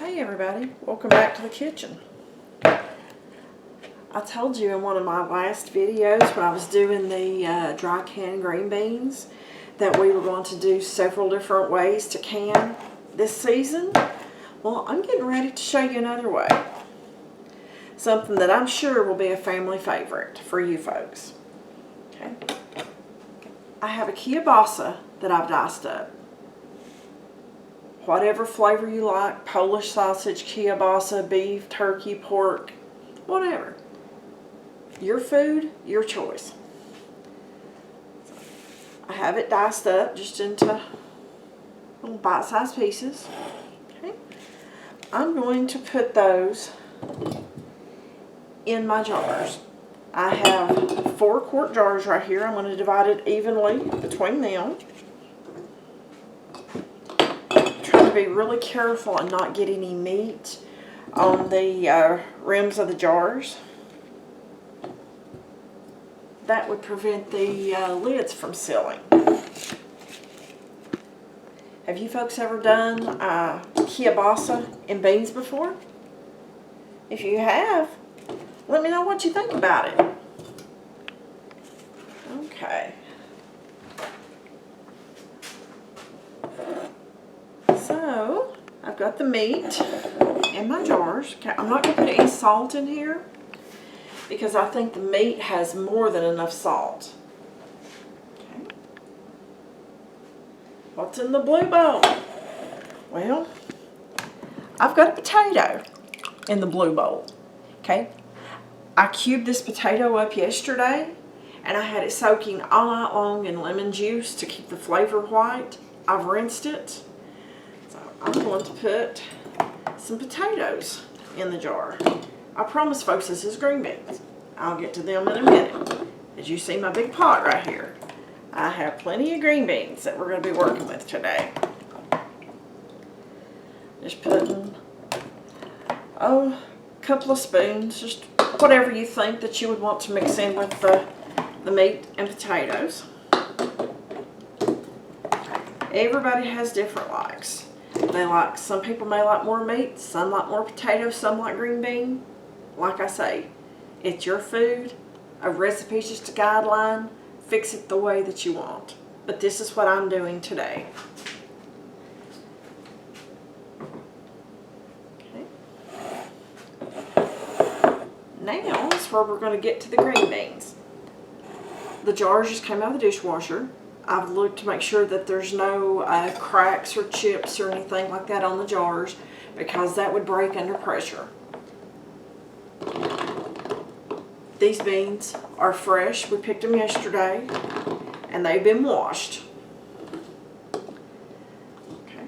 Hey everybody, welcome back to the kitchen. I told you in one of my last videos when I was doing the dry canned green beans that we were going to do several different ways to can this season. Well, I'm getting ready to show you another way. Something that I'm sure will be a family favorite for you folks. Okay. I have a kielbasa that I've diced up. Whatever flavor you like, Polish sausage, kielbasa, beef, turkey, pork, whatever. Your food, your choice. I have it diced up just into little bite-sized pieces. Okay. I'm going to put those in my jars. I have 4 quart jars right here. I'm going to divide it evenly between them. Be really careful and not get any meat on the rims of the jars. That would prevent the lids from sealing. Have you folks ever done kielbasa in beans before? If you have, let me know what you think about it. Okay. So, I've got the meat in my jars. Okay, I'm not going to put any salt in here because I think the meat has more than enough salt. Okay. What's in the blue bowl? Well, I've got a potato in the blue bowl. Okay. I cubed this potato up yesterday and I had it soaking all night long in lemon juice to keep the flavor white. I've rinsed it. I'm going to put some potatoes in the jar. I promise, folks, this is green beans. I'll get to them in a minute. As you see my big pot right here, I have plenty of green beans that we're going to be working with today. Just putting a couple of spoons, just whatever you think that you would want to mix in with the meat and potatoes. Everybody has different likes. Some people may like more meat, some like more potatoes, some like green bean. Like I say, it's your food. A recipe is just a guideline. Fix it the way that you want. But this is what I'm doing today. Okay. Now is where we're going to get to the green beans. The jars just came out of the dishwasher. I've looked to make sure that there's no cracks or chips or anything like that on the jars because that would break under pressure. These beans are fresh. We picked them yesterday and they've been washed. Okay.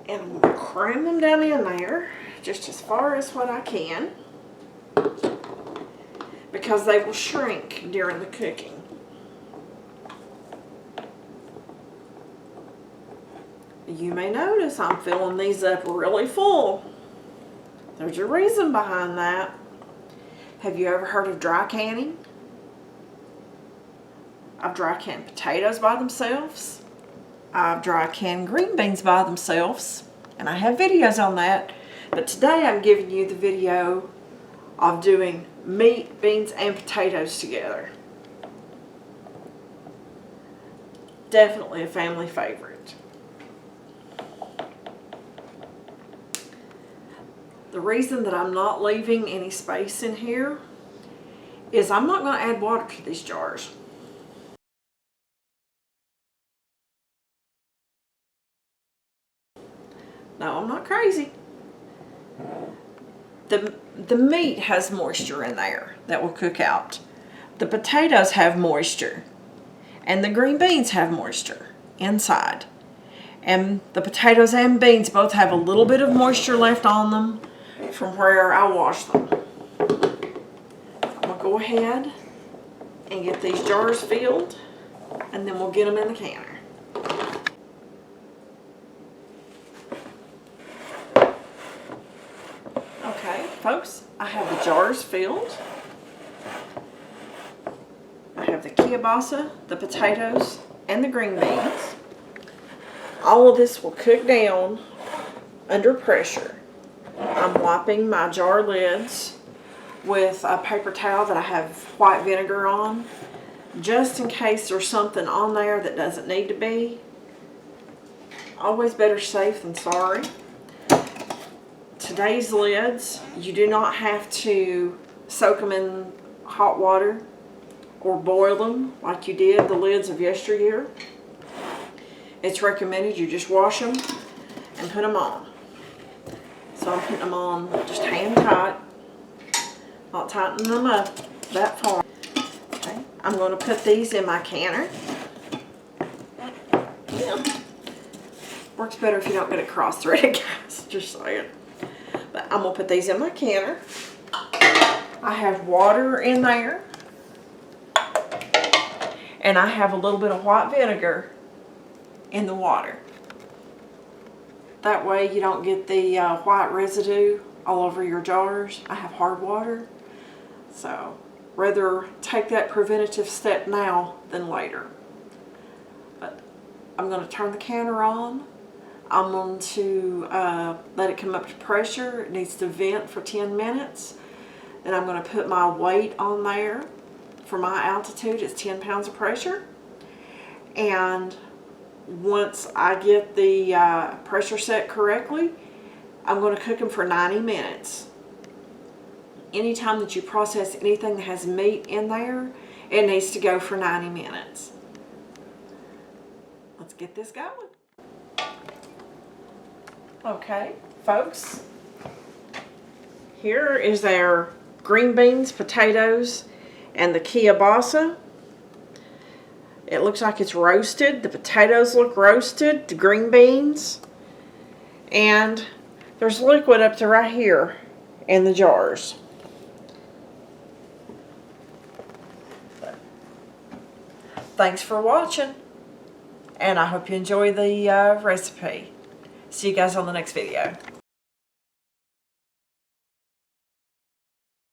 And I'm going to cram them down in there just as far as what I can because they will shrink during the cooking. You may notice I'm filling these up really full. There's a reason behind that. Have you ever heard of dry canning? I've dry canned potatoes by themselves. I've dry canned green beans by themselves. And I have videos on that. But today I'm giving you the video of doing meat, beans, and potatoes together. Definitely a family favorite. The reason that I'm not leaving any space in here is I'm not going to add water to these jars. No, I'm not crazy. The meat has moisture in there that will cook out. The potatoes have moisture. And the green beans have moisture inside. And the potatoes and beans both have a little bit of moisture left on them from where I washed them. I'm going to go ahead and get these jars filled and then we'll get them in the canner. Okay, folks, I have the jars filled. I have the kielbasa, the potatoes, and the green beans. All of this will cook down under pressure. I'm wiping my jar lids with a paper towel that I have white vinegar on, just in case there's something on there that doesn't need to be. Always better safe than sorry. Today's lids, you do not have to soak them in hot water or boil them like you did the lids of yesteryear. It's recommended you just wash them and put them on. So I'm putting them on just hand tight, not tightening them up that far. Okay, I'm going to put these in my canner. Yeah. Works better if you don't get it cross-threaded, guys, just saying. But I'm going to put these in my canner. I have water in there. And I have a little bit of white vinegar in the water. That way you don't get the white residue all over your jars. I have hard water. So rather take that preventative step now than later. But I'm going to turn the canner on. I'm going to let it come up to pressure. It needs to vent for 10 minutes. Then I'm going to put my weight on there. For my altitude, it's 10 pounds of pressure. And once I get the pressure set correctly, I'm going to cook them for 90 minutes. Anytime that you process anything that has meat in there, it needs to go for 90 minutes. Let's get this going. Okay, folks, here is our green beans, potatoes, and the kielbasa. It looks like it's roasted. The potatoes look roasted, the green beans, and there's liquid up to right here in the jars. Thanks for watching, and I hope you enjoy the recipe. See you guys on the next video.